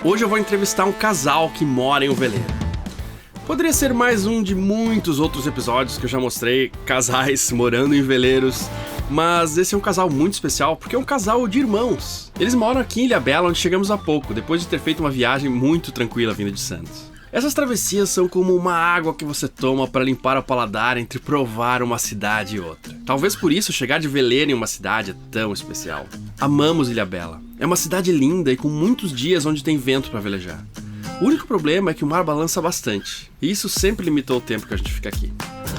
Hoje eu vou entrevistar um casal que mora em um veleiro. Poderia ser mais um de muitos outros episódios que eu já mostrei, casais morando em veleiros, mas esse é um casal muito especial porque é um casal de irmãos. Eles moram aqui em Ilhabela, onde chegamos há pouco, depois de ter feito uma viagem muito tranquila vindo de Santos. Essas travessias são como uma água que você toma para limpar o paladar entre provar uma cidade e outra. Talvez por isso chegar de veleiro em uma cidade é tão especial. Amamos Ilhabela. É uma cidade linda e com muitos dias onde tem vento para velejar. O único problema é que o mar balança bastante, e isso sempre limitou o tempo que a gente fica aqui.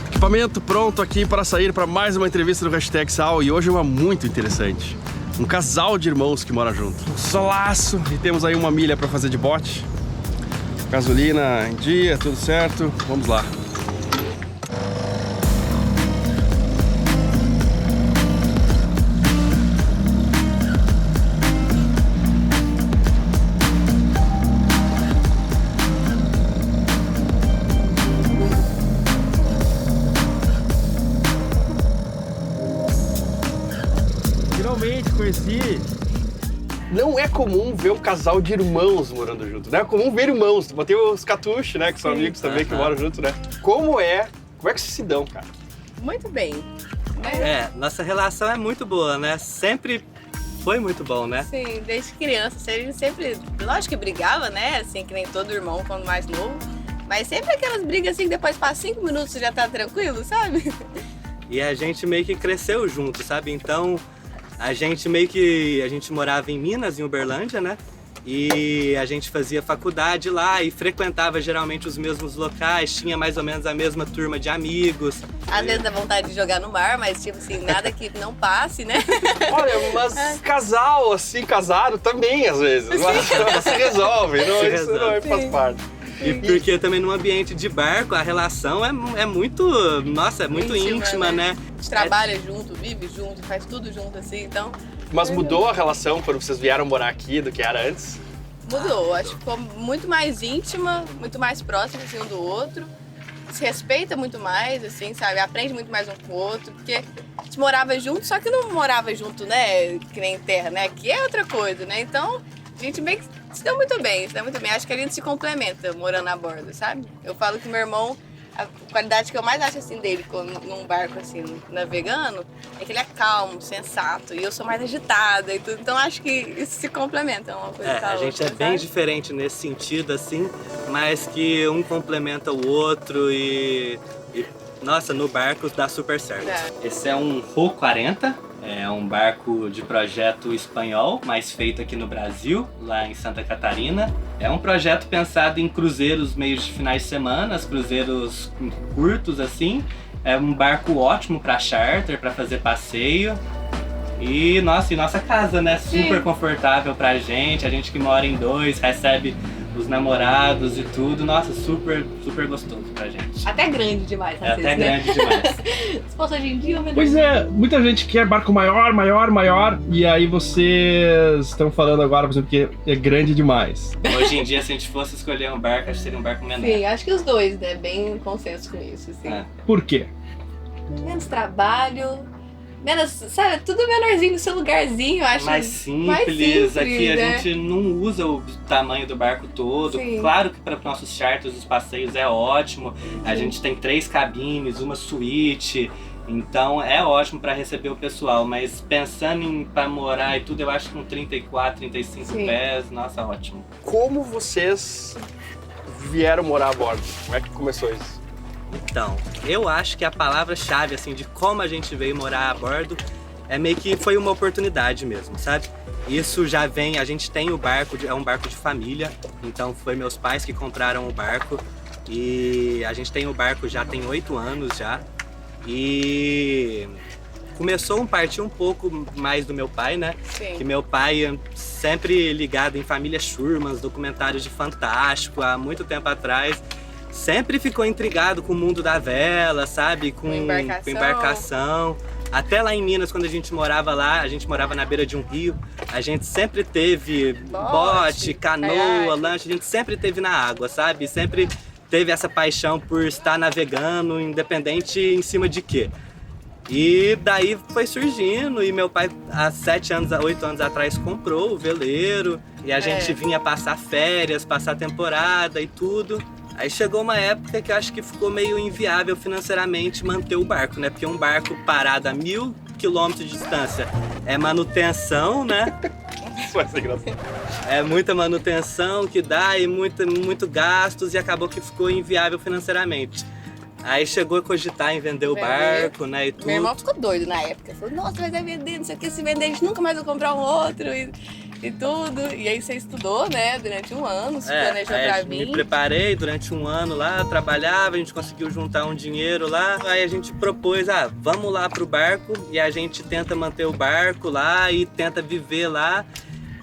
Equipamento pronto aqui para sair para mais uma entrevista do Hashtag Sal, e hoje é uma muito interessante. Um casal de irmãos que mora junto. Um solaço, e temos aí uma milha para fazer de bote. Gasolina em dia, tudo certo. Vamos lá. Finalmente conheci. Não é comum ver um casal de irmãos morando junto, não é comum ver irmãos. Botei os catuches, né, que são amigos também, que moram junto, né? Como é que se dão, cara? Muito bem. Nossa relação é muito boa, né? Sempre foi muito bom, né? Sim, desde criança, a gente sempre, lógico que brigava, né? Assim, que nem todo irmão quando mais novo. Mas sempre aquelas brigas assim, que depois passa 5 minutos você já tá tranquilo, sabe? E a gente meio que cresceu junto, sabe? Então, a gente morava em Minas, em Uberlândia, né? E a gente fazia faculdade lá e frequentava geralmente os mesmos locais, tinha mais ou menos a mesma turma de amigos. Às vezes dá vontade de jogar no mar, mas tipo assim, nada que não passe, né? Olha, mas casal, assim, casado também às vezes. Mas se resolve, não, Se isso resolve. não faz parte. E porque também num ambiente de barco a relação é muito íntima, né? A gente trabalha junto, vive junto, faz tudo junto assim, então... Mas mudou a relação quando vocês vieram morar aqui do que era antes? Mudou, acho que ficou muito mais íntima, muito mais próxima assim, um do outro. Se respeita muito mais, assim, sabe? Aprende muito mais um com o outro, porque a gente morava junto, só que não morava junto, né? Que nem terra, né? Que é outra coisa, né? Então, a gente meio que se deu muito bem, Acho que a gente se complementa morando a bordo, sabe? Eu falo que meu irmão, a qualidade que eu mais acho assim dele num barco assim, navegando, é que ele é calmo, sensato, e eu sou mais agitada e tudo. Então acho que isso se complementa uma coisa com a A outra, gente é sabe? bem diferente nesse sentido, assim, mas que um complementa o outro e nossa, no barco dá super certo. Esse é um Ro 40. É um barco de projeto espanhol, mas feito aqui no Brasil, lá em Santa Catarina. É um projeto pensado em cruzeiros meios de finais de semana, cruzeiros curtos assim. É um barco ótimo para charter, para fazer passeio. E nossa casa, né? Super confortável pra gente. A gente que mora em 2, recebe os namorados e tudo. Nossa, super gostoso pra gente. Até grande demais, às É vezes, até né? grande demais. Se fosse hoje em dia, melhor. Pois é, muita gente quer barco maior, e aí vocês estão falando agora, por exemplo, que é grande demais. Hoje em dia, se a gente fosse escolher um barco, acho que seria um barco menor. Sim, acho que os dois, né? Bem consenso com isso, assim. É. Por quê? Menos trabalho, menos, sabe, tudo menorzinho no seu lugarzinho, eu acho. Mais simples, aqui a né? gente não usa o tamanho do barco todo. Sim. Claro que para nossos charters, os passeios é ótimo. A gente tem 3 cabines, uma suíte, então é ótimo para receber o pessoal. Mas pensando em para morar e tudo, eu acho que com 34, 35 Sim. pés, nossa, ótimo. Como vocês vieram morar a bordo? Como é que começou isso? Então, eu acho que a palavra-chave, assim, de como a gente veio morar a bordo é meio que foi uma oportunidade mesmo, sabe? Isso já vem, a gente tem o barco, é um barco de família, então foi meus pais que compraram o barco e a gente tem o barco já tem 8 anos já e partiu um pouco mais do meu pai, né? Sim. Que meu pai sempre ligado em família Schurmans, documentários de Fantástico, há muito tempo atrás. Sempre ficou intrigado com o mundo da vela, sabe? Com embarcação. Até lá em Minas, quando a gente morava lá, a gente morava na beira de um rio, a gente sempre teve bote, canoa, caiaque. lanche, a gente sempre teve na água, sabe? Sempre teve essa paixão por estar navegando, independente em cima de quê. E daí foi surgindo, e meu pai, há 8 anos atrás, comprou o veleiro. E a gente vinha passar férias, passar temporada e tudo. Aí chegou uma época que eu acho que ficou meio inviável financeiramente manter o barco, né? Porque um barco parado a 1.000 quilômetros de distância é manutenção, né? Isso vai ser engraçado. É muita manutenção que dá e muito gastos, e acabou que ficou inviável financeiramente. Aí chegou a cogitar em vender o barco, né, e tudo. Meu irmão ficou doido na época. Falou, nossa, vai vender, não sei o que, se vender a gente nunca mais vai comprar um outro e tudo. E aí você estudou, né, durante um ano, se planejou pra vir. Me preparei durante um ano lá, trabalhava, a gente conseguiu juntar um dinheiro lá. Aí a gente propôs, vamos lá pro barco, e a gente tenta manter o barco lá e tenta viver lá.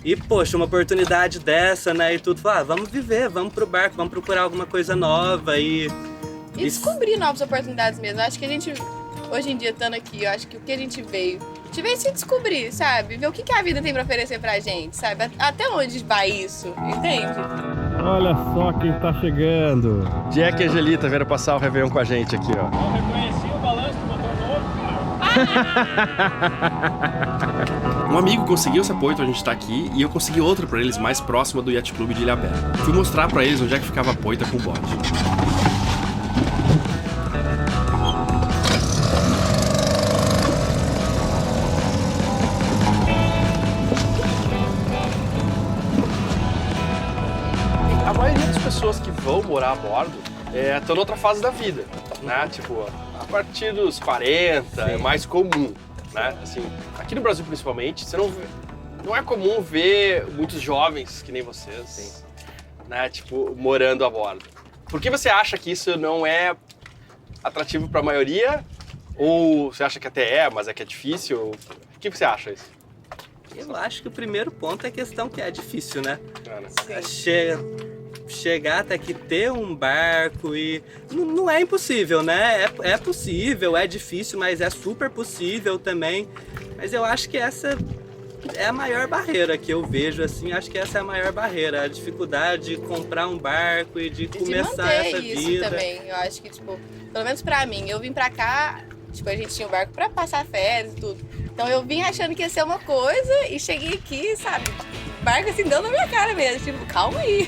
E, poxa, uma oportunidade dessa, né, e tudo, vamos viver, vamos pro barco, vamos procurar alguma coisa nova e descobrir novas oportunidades mesmo. Eu acho que a gente, hoje em dia, estando aqui, eu acho que o que a gente veio se descobrir, sabe? Ver o que a vida tem pra oferecer pra gente, sabe? Até onde vai isso, entende? Olha só quem tá chegando. Jack e Angelita vieram passar o Réveillon com a gente aqui, ó. Eu reconheci o balanço do motor novo. Um amigo conseguiu esse apoio, então a gente tá aqui, e eu consegui outro pra eles mais próximo do Yacht Club de Ilhabela. Fui mostrar pra eles onde é que ficava a poita com o bode. A maioria das pessoas que vão morar a bordo estão noutra fase da vida, né? Tipo, a partir dos 40 é mais comum, né? Assim, aqui no Brasil principalmente, você não é comum ver muitos jovens que nem vocês, né? Tipo, morando a bordo. Por que você acha que isso não é atrativo para a maioria? Ou você acha que até mas é que é difícil? O que você acha isso? Eu acho que o primeiro ponto é a questão que é difícil, né? Sim. Chegar até aqui, ter um barco e... Não é impossível, né? É possível, é difícil, mas é super possível também. Mas eu acho que essa é a maior barreira que eu vejo, assim. Acho que essa é a maior barreira. A dificuldade de comprar um barco e de começar essa vida. Isso também. Eu acho que, tipo, pelo menos pra mim, eu vim pra cá, tipo, a gente tinha um barco pra passar férias e tudo. Então eu vim achando que ia ser uma coisa e cheguei aqui, sabe? Barco assim, deu na minha cara mesmo. Tipo, calma aí.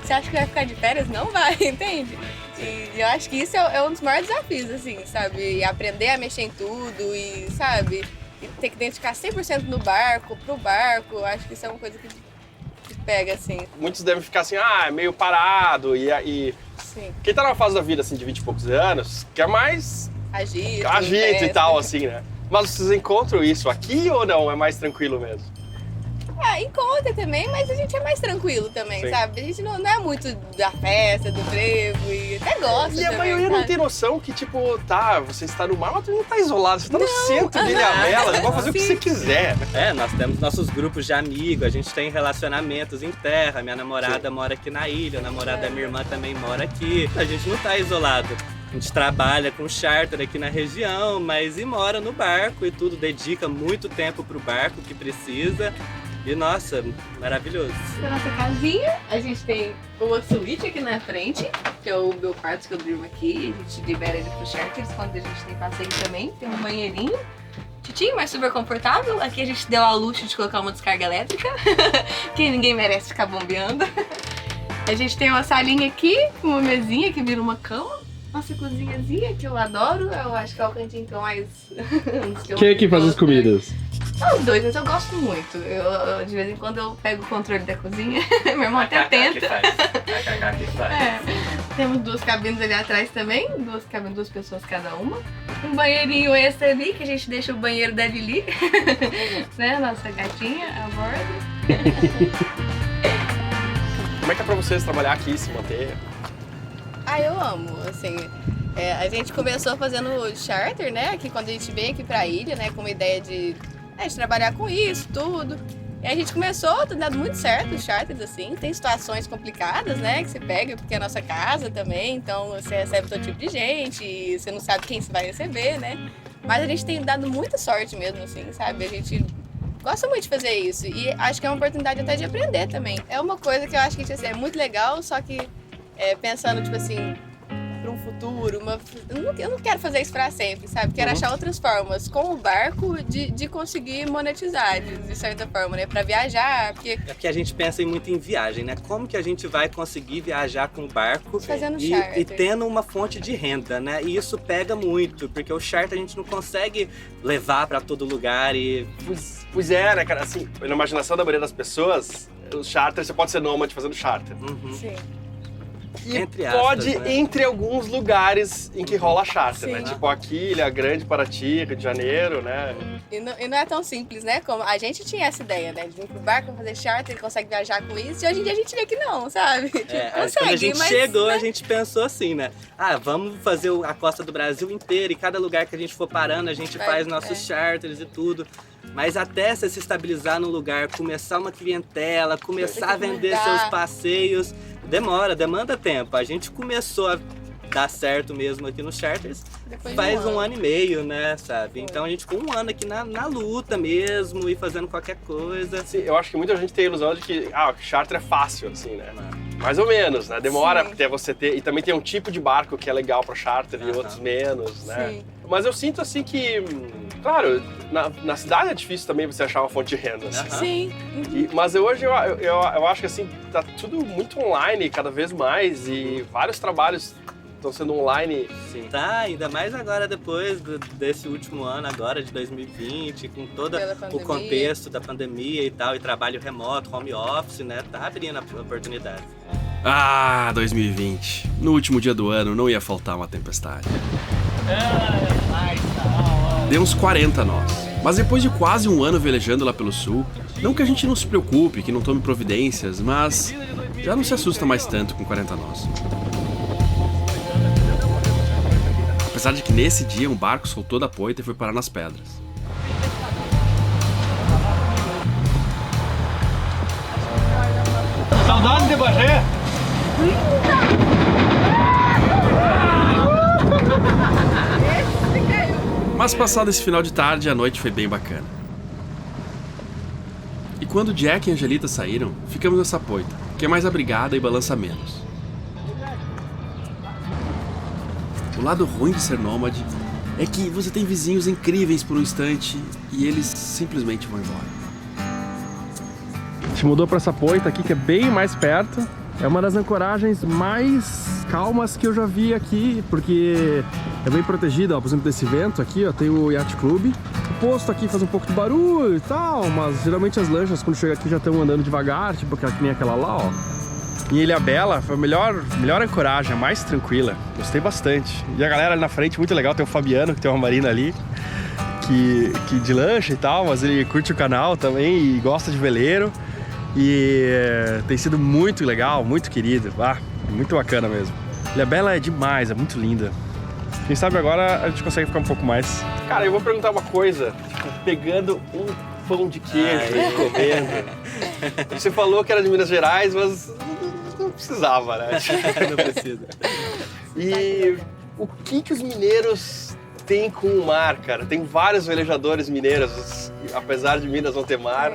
Você acha que vai ficar de férias? Não vai, entende? E eu acho que isso é um dos maiores desafios, assim, sabe? E aprender a mexer em tudo e, sabe? E ter que dedicar 100% no barco, pro barco. Eu acho que isso é uma coisa que pega, assim. Muitos devem ficar assim, meio parado e Sim. Quem tá numa fase da vida, assim, de 20 e poucos anos, quer mais agito e tal, assim, né? Mas vocês encontram isso aqui ou não? É mais tranquilo mesmo? Encontra também, mas a gente é mais tranquilo também, Sim. sabe? A gente não é muito da festa, do frevo e até gosta. E a também, maioria sabe? não tem noção que, tipo, você está no mar, mas tu não tá isolado, você tá no centro de Ilhabela, você pode fazer o que você quiser. Nós temos nossos grupos de amigos, a gente tem relacionamentos em terra. Minha namorada mora aqui na ilha, a namorada da minha irmã também mora aqui. A gente não tá isolado. A gente trabalha com charter aqui na região, mas mora no barco e tudo, dedica muito tempo pro barco que precisa. E nossa, maravilhoso. Na nossa casinha, a gente tem uma suíte aqui na frente, que é o meu quarto que eu durmo aqui. A gente libera ele pro charters quando a gente tem passeio também. Tem um banheirinho, titinho, mas super confortável. Aqui a gente deu a luxo de colocar uma descarga elétrica, que ninguém merece ficar bombeando. A gente tem uma salinha aqui, uma mesinha que vira uma cama. Nossa cozinhazinha, que eu adoro. Eu acho que é o cantinho que eu mais... Quem é que faz as comidas? Os dois, mas eu gosto muito. Eu, de vez em quando eu pego o controle da cozinha. Meu irmão até tenta. Temos 2 cabines ali atrás também. 2 pessoas cada uma. Um banheirinho extra ali, que a gente deixa o banheiro da Lili. Né? Nossa gatinha a bordo. Como é que é pra vocês trabalhar aqui, se manter? Eu amo, assim. A gente começou fazendo charter, né? Aqui quando a gente veio aqui pra ilha, né? Com uma ideia de trabalhar com isso, tudo. E a gente começou, tá dando muito certo os charters, assim. Tem situações complicadas, né? Que você pega, porque é a nossa casa também. Então você recebe todo tipo de gente e você não sabe quem você vai receber, né? Mas a gente tem dado muita sorte mesmo, assim, sabe? A gente gosta muito de fazer isso. E acho que é uma oportunidade até de aprender também. É uma coisa que eu acho que assim, é muito legal, só que pensando, tipo assim, para um futuro, eu não quero fazer isso para sempre, sabe? Quero achar outras formas com o barco de conseguir monetizar, de certa forma, né? Para viajar, porque... É porque a gente pensa muito em viagem, né? Como que a gente vai conseguir viajar com o barco fazendo charter. E tendo uma fonte de renda, né? E isso pega muito, porque o charter a gente não consegue levar para todo lugar e... Pois é, né, cara? Assim, na imaginação da maioria das pessoas, o charter, você pode ser nômade fazendo charter. Sim. E entre aspas, pode, né? entre alguns lugares em que rola charter, né? Sim. Tipo aqui, Ilha Grande, Paraty, Rio de Janeiro, né? E não é tão simples, né? Como a gente tinha essa ideia, né? De vir pro barco, fazer charter, ele consegue viajar com isso. E hoje em dia a gente vê que não, sabe? Quando a gente chegou, a gente pensou assim, né? Vamos fazer a costa do Brasil inteira e cada lugar que a gente for parando, a gente faz nossos charters e tudo. Mas até você se estabilizar no lugar, começar uma clientela, começar a vender seus passeios, demanda tempo. A gente começou a dar certo mesmo aqui nos charters faz um ano e meio, né, sabe? Então a gente ficou um ano aqui na luta mesmo e fazendo qualquer coisa. Sim, eu acho que muita gente tem a ilusão de que charter é fácil, assim, né? Mais ou menos, né? Demora até você ter... E também tem um tipo de barco que é legal para charter e outros menos, né? Sim. Mas eu sinto, assim, que... Claro, na cidade é difícil também você achar uma fonte de renda, assim. Sim. Mas hoje eu acho que, assim, tá tudo muito online cada vez mais e vários trabalhos estão sendo online. Sim. Tá, ainda mais agora depois desse último ano agora, de 2020, com todo o contexto da pandemia e tal, e trabalho remoto, home office, né? Tá abrindo oportunidades. 2020. No último dia do ano não ia faltar uma tempestade. Deu uns 40 nós. Mas depois de quase um ano velejando lá pelo sul, não que a gente não se preocupe, que não tome providências, mas já não se assusta mais tanto com 40 nós. Apesar de que nesse dia um barco soltou da poita e foi parar nas pedras. Saudade de Bagé? Mas passado esse final de tarde, a noite foi bem bacana. E quando Jack e Angelita saíram, ficamos nessa poita, que é mais abrigada e balança menos. O lado ruim de ser nômade é que você tem vizinhos incríveis por um instante e eles simplesmente vão embora. A gente mudou para essa poita aqui, que é bem mais perto. É uma das ancoragens mais calmas que eu já vi aqui, porque é bem protegida, ó, por exemplo, desse vento aqui, ó, tem o Yacht Club. O posto aqui faz um pouco de barulho e tal, mas geralmente as lanchas quando chega aqui já estão andando devagar, tipo que nem aquela lá, ó. Em Ilhabela foi a melhor ancoragem, a mais tranquila. Gostei bastante. E a galera ali na frente, muito legal, tem o Fabiano, que tem uma marina ali, que de lancha e tal, mas ele curte o canal também e gosta de veleiro. E tem sido muito legal, muito querido, muito bacana mesmo. Ilhabela é demais, é muito linda. Quem sabe agora a gente consegue ficar um pouco mais. Cara, eu vou perguntar uma coisa, tipo, pegando um pão de queijo e comendo. Você falou que era de Minas Gerais, mas não precisava, né? Não precisa. E o que os mineiros têm com o mar, cara? Tem vários velejadores mineiros, apesar de Minas não ter mar.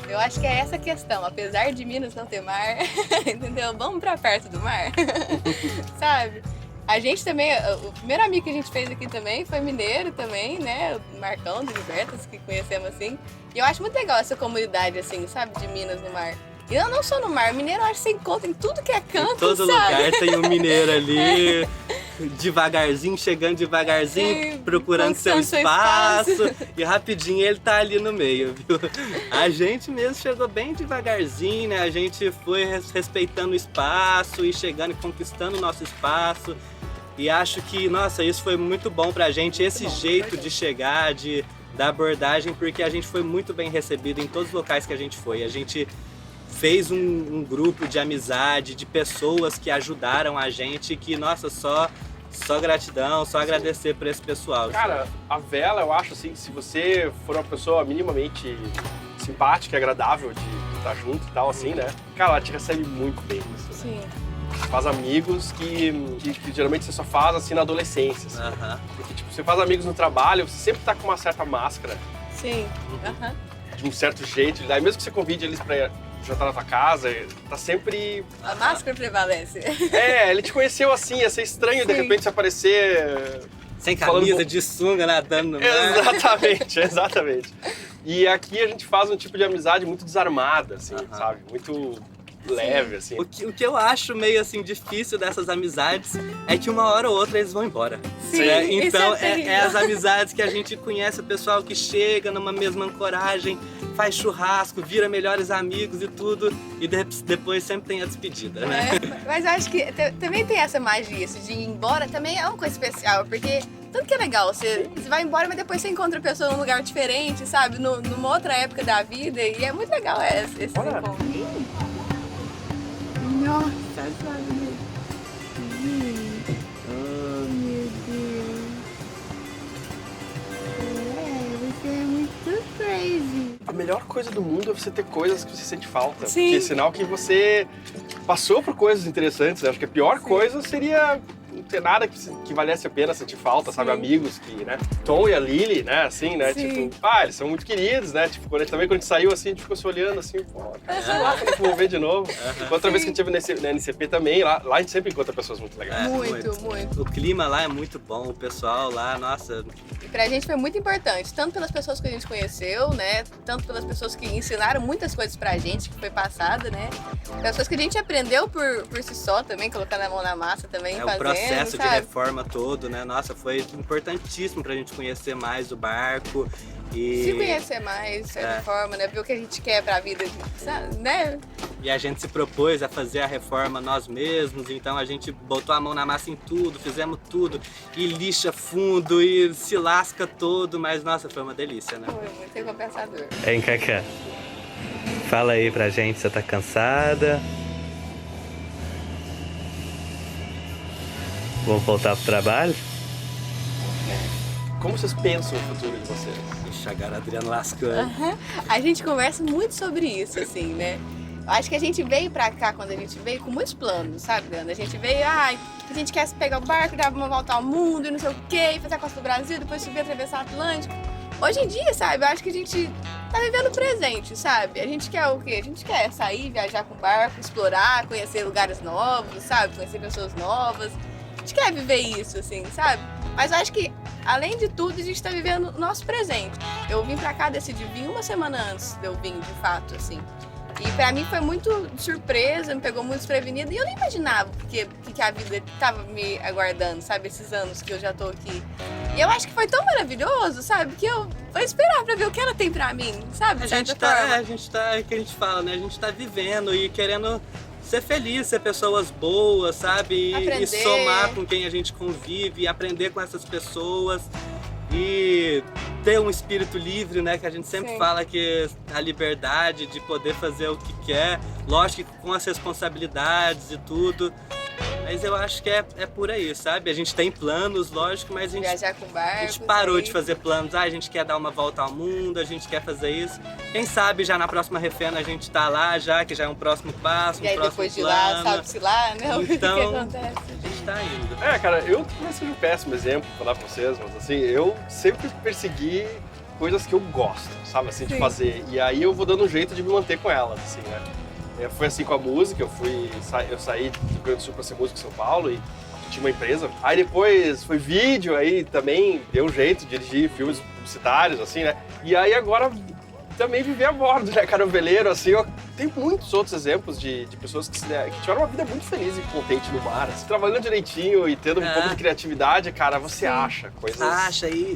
Eu acho que é essa a questão, apesar de Minas não ter mar, entendeu? Vamos pra perto do mar, sabe? A gente também, o primeiro amigo que a gente fez aqui também foi mineiro também, né? O Marcão do Libertas, que conhecemos assim. E eu acho muito legal essa comunidade, assim, sabe? De Minas no mar. E eu não só no mar, mineiro eu acho que você encontra em tudo que é canto, em todo sabe? lugar tem um mineiro ali, devagarzinho, chegando devagarzinho, procurando seu espaço. E rapidinho ele tá ali no meio, viu? A gente mesmo chegou bem devagarzinho, né? A gente foi respeitando o espaço e chegando e conquistando o nosso espaço. E acho que, nossa, isso foi muito bom pra gente, esse jeito de chegar, da abordagem, porque a gente foi muito bem recebido em todos os locais que a gente foi. A gente fez um grupo de amizade, de pessoas que ajudaram a gente, que, nossa, só gratidão, só agradecer por esse pessoal. Cara, a vela, eu acho assim, se você for uma pessoa minimamente simpática, agradável de estar junto e tal, assim, né? Cara, ela te recebe muito bem. Assim, Sim. Você faz amigos que geralmente você só faz assim na adolescência. Assim. Porque, tipo, você faz amigos no trabalho, você sempre tá com uma certa máscara. Sim. De um certo jeito, mesmo que você convide eles pra já tá na tua casa, tá sempre... A máscara prevalece. Ele te conheceu assim, ia ser estranho de repente se aparecer... Sem camisa, de sunga, nadando no mar. Exatamente. E aqui a gente faz um tipo de amizade muito desarmada, assim, sabe? Muito leve, assim. O que eu acho meio assim difícil dessas amizades é que uma hora ou outra eles vão embora. Sim, né? isso Então é as amizades que a gente conhece, o pessoal que chega numa mesma ancoragem, faz churrasco, vira melhores amigos e tudo, e depois sempre tem a despedida, né? Mas eu acho que também tem essa magia, isso de ir embora também é uma coisa especial, porque tanto que é legal, você vai embora, mas depois você encontra a pessoa num lugar diferente, sabe? Numa outra época da vida, e é muito legal esses encontros. Nossa, sabe? Oh, meu Deus. Você é muito crazy. A melhor coisa do mundo é você ter coisas que você sente falta. Sim. Porque é sinal que você passou por coisas interessantes. Eu acho que a pior coisa seria não ter nada que valesse a pena sentir falta, sabe? Amigos que, né? Tom e a Lily, né? Assim, né? Sim. Tipo, eles são muito queridos, né? Tipo, quando a gente saiu assim, a gente ficou se olhando assim, pô, sei lá quando é que eu vou ver de novo. Outra vez que a gente teve na NCP também, lá a gente sempre encontra pessoas muito legais. Muito. O clima lá é muito bom, o pessoal lá, nossa... E pra gente foi muito importante, tanto pelas pessoas que a gente conheceu, né? Tanto pelas pessoas que ensinaram muitas coisas pra gente, que foi passada, né? Pessoas que a gente aprendeu por si só também, colocando a mão na massa também, fazendo, o processo sabe? de reforma todo, né? Nossa, foi importantíssimo pra gente conhecer mais o barco e... Se conhecer mais, de certa forma, né? Ver o que a gente quer pra vida, sabe? Né? E a gente se propôs a fazer a reforma nós mesmos, então a gente botou a mão na massa em tudo, fizemos tudo, e lixa fundo, e se lasca todo, mas nossa, foi uma delícia, né? Foi muito recompensador. Hein, Cacá? Fala aí pra gente, você tá cansada? Vamos voltar pro trabalho? Como vocês pensam no futuro de vocês? Ixi, agora Adriano lascando. A gente conversa muito sobre isso, assim, né? Acho que a gente veio pra cá, quando a gente veio, com muitos planos, sabe, Leandro? A gente veio, a gente quer pegar o barco, dar uma volta ao mundo e não sei o quê, e fazer a costa do Brasil, depois subir, atravessar o Atlântico. Hoje em dia, sabe, eu acho que a gente tá vivendo o presente, sabe? A gente quer o quê? A gente quer sair, viajar com o barco, explorar, conhecer lugares novos, sabe? Conhecer pessoas novas. A gente quer viver isso, assim, sabe? Mas eu acho que, além de tudo, a gente tá vivendo o nosso presente. Eu vim pra cá, decidi vir uma semana antes de eu vir, de fato, assim. E pra mim foi muito surpresa, me pegou muito desprevenida. E eu nem imaginava que a vida tava me aguardando, sabe? Esses anos que eu já tô aqui. E eu acho que foi tão maravilhoso, sabe? Que eu vou esperar pra ver o que ela tem pra mim, sabe? A gente tá, é que a gente fala, né? A gente tá vivendo e querendo ser feliz, ser pessoas boas, sabe? E somar com quem a gente convive, e aprender com essas pessoas. E ter um espírito livre, né? Que a gente sempre fala que a liberdade de poder fazer o que quer, lógico que com as responsabilidades e tudo. Mas eu acho que é por aí, sabe? A gente tem planos, lógico, mas a gente, viajar com barco, a gente parou de fazer planos. A gente quer dar uma volta ao mundo, a gente quer fazer isso. Quem sabe já na próxima Refena a gente tá lá já, que já é um próximo passo, e aí depois de lá, sabe-se lá, né? Então, o que acontece. A gente tá indo. Cara, eu talvez seja um péssimo exemplo pra falar pra vocês, mas assim, eu sempre persegui coisas que eu gosto, sabe, assim, de fazer. E aí eu vou dando um jeito de me manter com elas, assim, né? Foi assim com a música, eu saí do Rio Grande do Sul pra ser músico em São Paulo e tinha uma empresa. Aí depois foi vídeo, aí também deu um jeito de dirigir filmes publicitários, assim, né? E aí agora também viver a bordo, né, cara? O veleiro, assim, tem muitos outros exemplos de pessoas que tiveram uma vida muito feliz e contente no mar, assim, trabalhando direitinho e tendo um pouco de criatividade, cara, você acha coisas...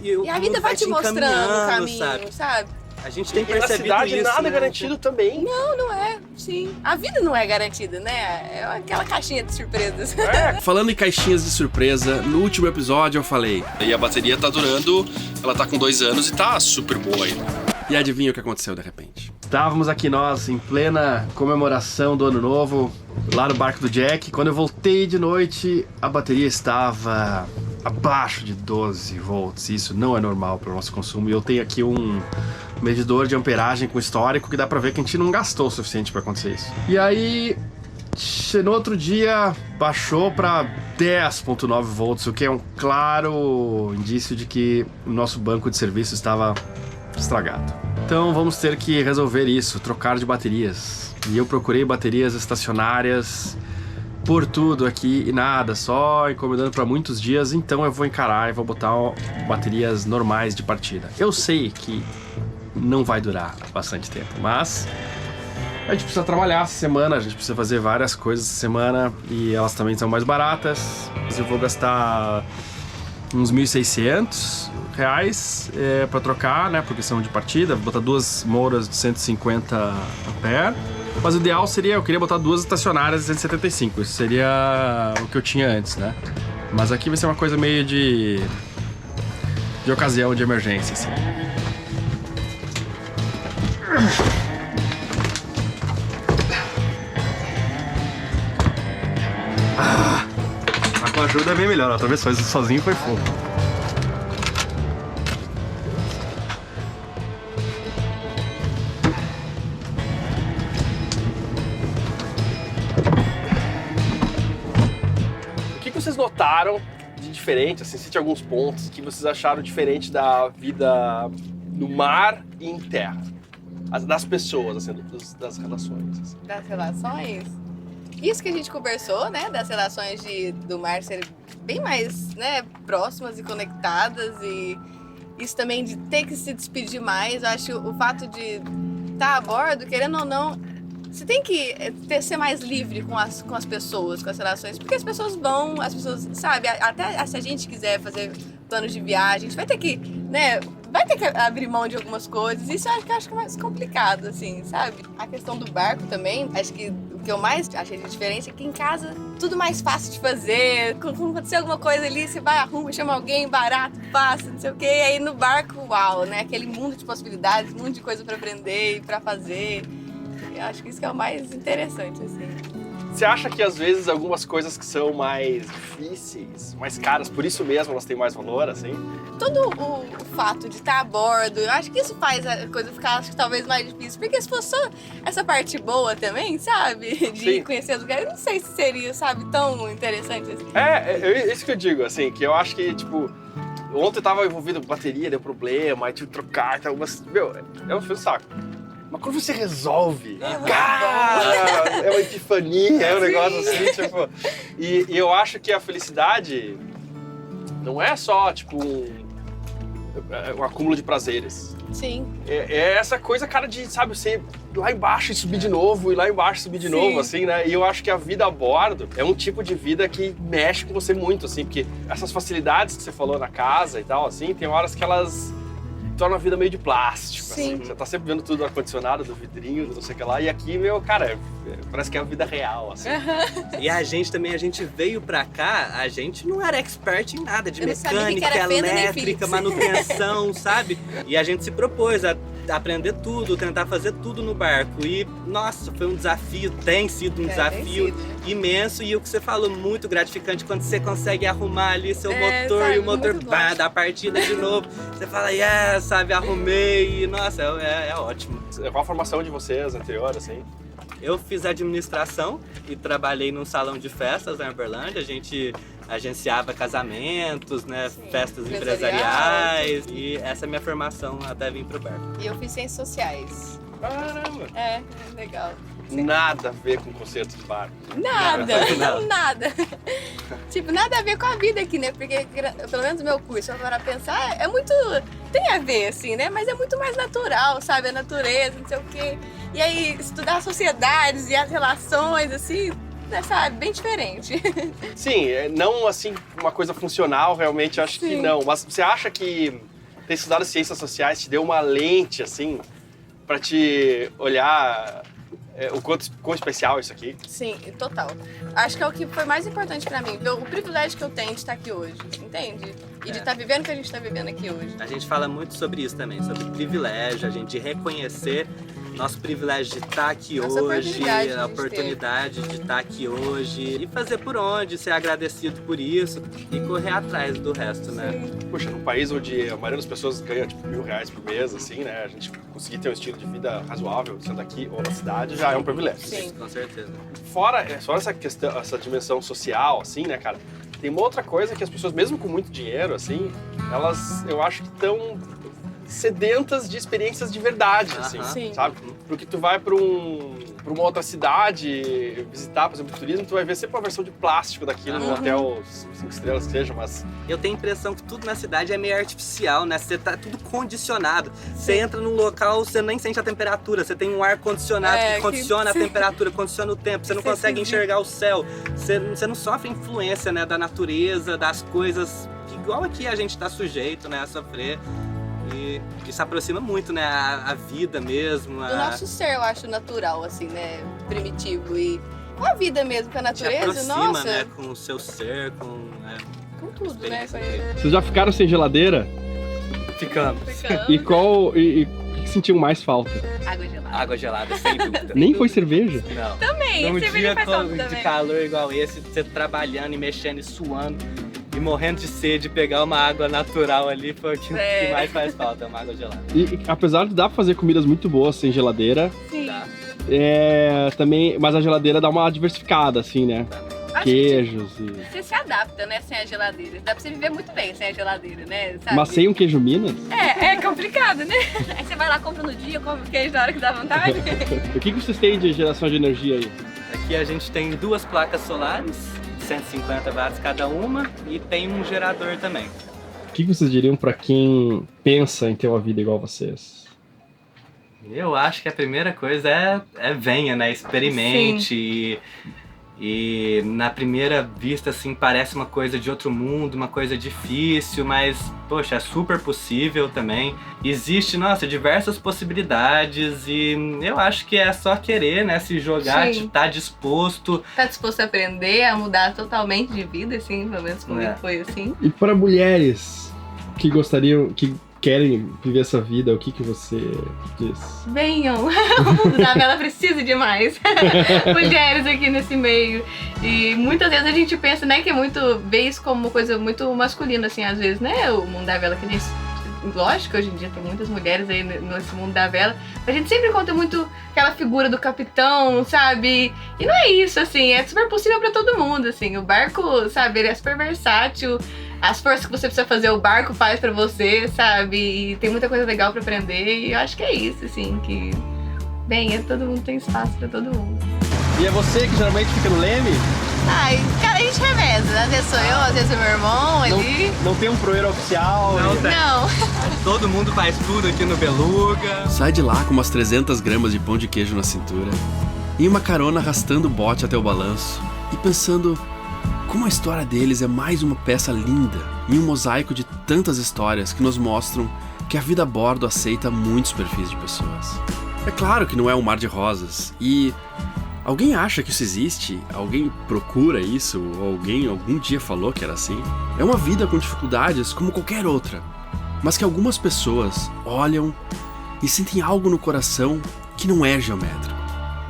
E a vida vai te mostrando o caminho, sabe? A gente tem percebido isso. E na cidade nada é garantido também. Não é, sim. A vida não é garantida, né? É aquela caixinha de surpresas. Falando em caixinhas de surpresa, no último episódio eu falei, e a bateria tá durando, ela tá com 2 anos e tá super boa ainda. E adivinha o que aconteceu de repente? Estávamos aqui nós, em plena comemoração do Ano Novo, lá no barco do Jack. Quando eu voltei de noite, a bateria estava abaixo de 12 volts. Isso não é normal para o nosso consumo. E eu tenho aqui um medidor de amperagem com histórico que dá para ver que a gente não gastou o suficiente para acontecer isso. E aí, no outro dia, baixou para 10.9 volts, o que é um claro indício de que o nosso banco de serviço estava estragado. Então vamos ter que resolver isso, trocar de baterias. E eu procurei baterias estacionárias por tudo aqui e nada, só encomendando para muitos dias, então eu vou encarar e vou botar baterias normais de partida. Eu sei que não vai durar bastante tempo, mas a gente precisa trabalhar essa semana, a gente precisa fazer várias coisas essa semana e elas também são mais baratas. Eu vou gastar uns R$1.600 para trocar, né, porque são de partida, vou botar 2 Mouras de 150 ampere. Mas o ideal seria, eu queria botar 2 estacionárias de 175, isso seria o que eu tinha antes, né? Mas aqui vai ser uma coisa meio de ocasião, de emergência, assim. Com ajuda é bem melhor, outra vez sozinho foi fogo. Vocês notaram de diferente, assim, se tinha alguns pontos que vocês acharam diferente da vida no mar e em terra? Das pessoas, assim, das relações. Assim. Das relações? Isso que a gente conversou, né, das relações do mar serem bem mais, né, próximas e conectadas, e isso também de ter que se despedir mais. Eu acho o fato de estar a bordo, querendo ou não, você tem que ser mais livre com as pessoas, com as relações, porque as pessoas, sabe, até se a gente quiser fazer planos de viagem, a gente vai ter que, né, abrir mão de algumas coisas. Isso eu acho que é mais complicado, assim, sabe? A questão do barco também, acho que o que eu mais achei de diferença é que em casa tudo mais fácil de fazer. Quando acontecer alguma coisa ali, você vai, arruma, chama alguém, barato, fácil, não sei o quê. E aí no barco, uau, né, aquele mundo de possibilidades, um monte de coisa pra aprender e pra fazer. Eu acho que isso que é o mais interessante, assim. Você acha que às vezes algumas coisas que são mais difíceis, mais caras, por isso mesmo elas têm mais valor, assim? Todo o fato de estar a bordo, eu acho que isso faz a coisa ficar, acho que talvez mais difícil. Porque se fosse só essa parte boa também, sabe? De Sim. conhecer os lugares, eu não sei se seria, sabe, tão interessante assim. É isso que eu digo, assim, que eu acho que, tipo, ontem eu tava envolvido com bateria, deu problema, aí tive que trocar, então, é um saco. Mas quando você resolve, cara, é uma epifania, é um negócio assim, tipo... E eu acho que a felicidade não é só, tipo, um acúmulo de prazeres. Sim. É essa coisa, cara, de, sabe, você ir lá embaixo e subir de novo, e lá embaixo e subir de novo, assim, né? E eu acho que a vida a bordo é um tipo de vida que mexe com você muito, assim, porque essas facilidades que você falou na casa e tal, assim, tem horas que elas tornam a vida meio de plástico, Sim. assim. Você tá sempre vendo tudo ar-condicionado, do vidrinho, do não sei o que lá, e aqui, cara, parece que é a vida real, assim. E a gente veio pra cá, a gente não era expert em nada de Eu não sabia que mecânica, era fenda nem elétrica, Philips. manutenção, sabe? E a gente se propôs a aprender tudo, tentar fazer tudo no barco. E, nossa, foi um desafio, tem sido um desafio imenso. E o que você falou, muito gratificante, quando você consegue arrumar ali seu motor, sabe, e o motor dá a partida de novo. Você fala, sabe, arrumei. E, nossa, é ótimo. Qual a formação de vocês anterior, assim? Eu fiz administração e trabalhei num salão de festas na Uberlândia. A gente agenciava casamentos, né, festas empresariais. E essa é a minha formação até vir pro barco. E eu fiz ciências sociais. Caramba! É legal. Nada a ver com concerto de barco. Nada. Tipo, nada a ver com a vida aqui, né? Porque, pelo menos o meu curso, para pensar, é muito... Tem a ver, assim, né? Mas é muito mais natural, sabe? A natureza, não sei o quê. E aí, estudar as sociedades e as relações, assim, sabe? Bem diferente. Sim, não, assim, uma coisa funcional, realmente, acho que não. Mas você acha que ter estudado ciências sociais te deu uma lente, assim, pra te olhar... o quão especial é isso aqui? Sim, total. Acho que é o que foi mais importante pra mim, o privilégio que eu tenho de estar aqui hoje, entende? E de estar vivendo o que a gente está vivendo aqui hoje. A gente fala muito sobre isso também, sobre privilégio, a gente reconhecer nosso privilégio de estar aqui hoje, a oportunidade de estar aqui hoje e fazer por onde, ser agradecido por isso e correr atrás do resto, né? Puxa, num país onde a maioria das pessoas ganha tipo R$1.000 por mês, assim, né? A gente conseguir ter um estilo de vida razoável, sendo aqui ou na cidade, já é um privilégio. Sim, com certeza. Fora essa questão, essa dimensão social, assim, né, cara? Tem uma outra coisa que as pessoas, mesmo com muito dinheiro, assim, elas, eu acho que estão sedentas de experiências de verdade, assim, Sim. sabe? Porque tu vai pra um pra uma outra cidade visitar, por exemplo, turismo, tu vai ver sempre uma versão de plástico daquilo no hotel 5 estrelas que seja, mas... Eu tenho a impressão que tudo na cidade é meio artificial, né? Você tá tudo condicionado. Você entra num local, você nem sente a temperatura. Você tem um ar-condicionado que condiciona a temperatura, condiciona o tempo. Você não consegue enxergar o céu. Você não sofre influência, né, da natureza, das coisas... Igual aqui a gente tá sujeito, né, a sofrer. E isso aproxima muito, né, a vida mesmo. Do nosso ser, eu acho, natural, assim, né, primitivo. E com a vida mesmo, com a natureza, te aproxima, nossa. né, com o seu ser, com tudo, né. Vocês já ficaram sem geladeira? Ficamos. E qual... E o que sentiam mais falta? Água gelada. Água gelada, sem dúvida. Nem foi cerveja? Não. Também, Num cerveja dia faz falta de também. calor igual esse, você trabalhando e mexendo e suando e morrendo de sede, pegar uma água natural ali foi o que mais faz falta, uma água gelada. E apesar de dar pra fazer comidas muito boas sem geladeira, Sim. Tá. também, mas a geladeira dá uma diversificada, assim, né? Acho Queijos e... que você se adapta, né, sem a geladeira. Dá pra você viver muito bem sem a geladeira, né, sabe? Mas sem um queijo Minas? É complicado, né? Aí você vai lá, compra no dia, compra o queijo na hora que dá vontade. O que vocês têm de geração de energia aí? Aqui a gente tem 2 placas solares, 150 watts cada uma, e tem um gerador também. O que vocês diriam pra quem pensa em ter uma vida igual a vocês? Eu acho que a primeira coisa é venha, né? Experimente. E na primeira vista, assim, parece uma coisa de outro mundo, uma coisa difícil, mas, poxa, é super possível também. Existe, nossa, diversas possibilidades e eu acho que é só querer, né? Se jogar, estar disposto. Tá disposto a aprender, a mudar totalmente de vida, assim, pelo menos comigo foi assim. E para mulheres que gostariam, que querem viver essa vida, o que você diz? Venham! O mundo da vela precisa de mais mulheres aqui nesse meio. E muitas vezes a gente pensa, né, que é muito, vê isso como uma coisa muito masculina, assim, às vezes, né, o mundo da vela que a gente... Lógico que hoje em dia tem muitas mulheres aí nesse mundo da vela, a gente sempre conta muito aquela figura do capitão, sabe? E não é isso, assim, é super possível pra todo mundo, assim. O barco, sabe, ele é super versátil, as forças que você precisa fazer, o barco faz pra você, sabe? E tem muita coisa legal pra aprender, e eu acho que é isso, assim, que... Bem, todo mundo tem espaço pra todo mundo. E é você que geralmente fica no leme? Ai, cara, a gente reveza, às vezes sou eu, às vezes é meu irmão, ele... Não tem um proeiro oficial? Não tem. Não. Todo mundo faz tudo aqui no Beluga. Sai de lá com umas 300 gramas de pão de queijo na cintura, em uma carona arrastando o bote até o balanço e pensando como a história deles é mais uma peça linda em um mosaico de tantas histórias que nos mostram que a vida a bordo aceita muitos perfis de pessoas. É claro que não é um mar de rosas e... Alguém acha que isso existe? Alguém procura isso? Ou alguém algum dia falou que era assim? É uma vida com dificuldades como qualquer outra, mas que algumas pessoas olham e sentem algo no coração que não é geométrico,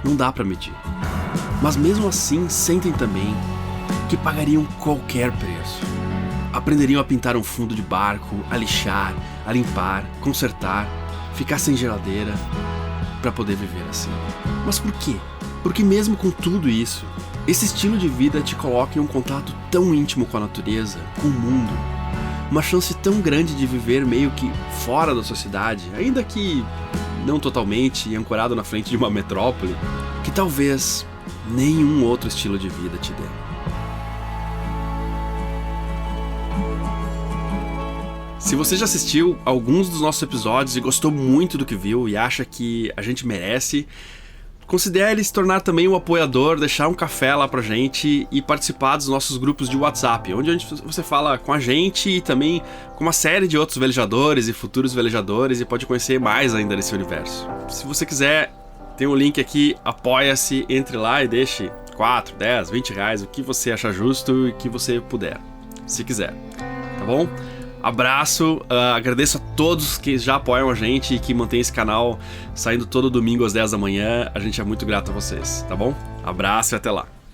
não dá pra medir. Mas mesmo assim sentem também que pagariam qualquer preço. Aprenderiam a pintar um fundo de barco, a lixar, a limpar, consertar, ficar sem geladeira, pra poder viver assim. Mas por quê? Porque mesmo com tudo isso, esse estilo de vida te coloca em um contato tão íntimo com a natureza, com o mundo. Uma chance tão grande de viver meio que fora da sociedade, ainda que não totalmente ancorado na frente de uma metrópole, que talvez nenhum outro estilo de vida te dê. Se você já assistiu alguns dos nossos episódios e gostou muito do que viu e acha que a gente merece, considere se tornar também um apoiador, deixar um café lá pra gente e participar dos nossos grupos de WhatsApp, onde você fala com a gente e também com uma série de outros velejadores e futuros velejadores e pode conhecer mais ainda desse universo. Se você quiser, tem um link aqui, apoia-se, entre lá e deixe 4, 10, 20 reais, o que você achar justo e que você puder, se quiser, tá bom? Abraço, agradeço a todos que já apoiam a gente e que mantêm esse canal saindo todo domingo às 10 da manhã. A gente é muito grato a vocês, tá bom? Abraço e até lá.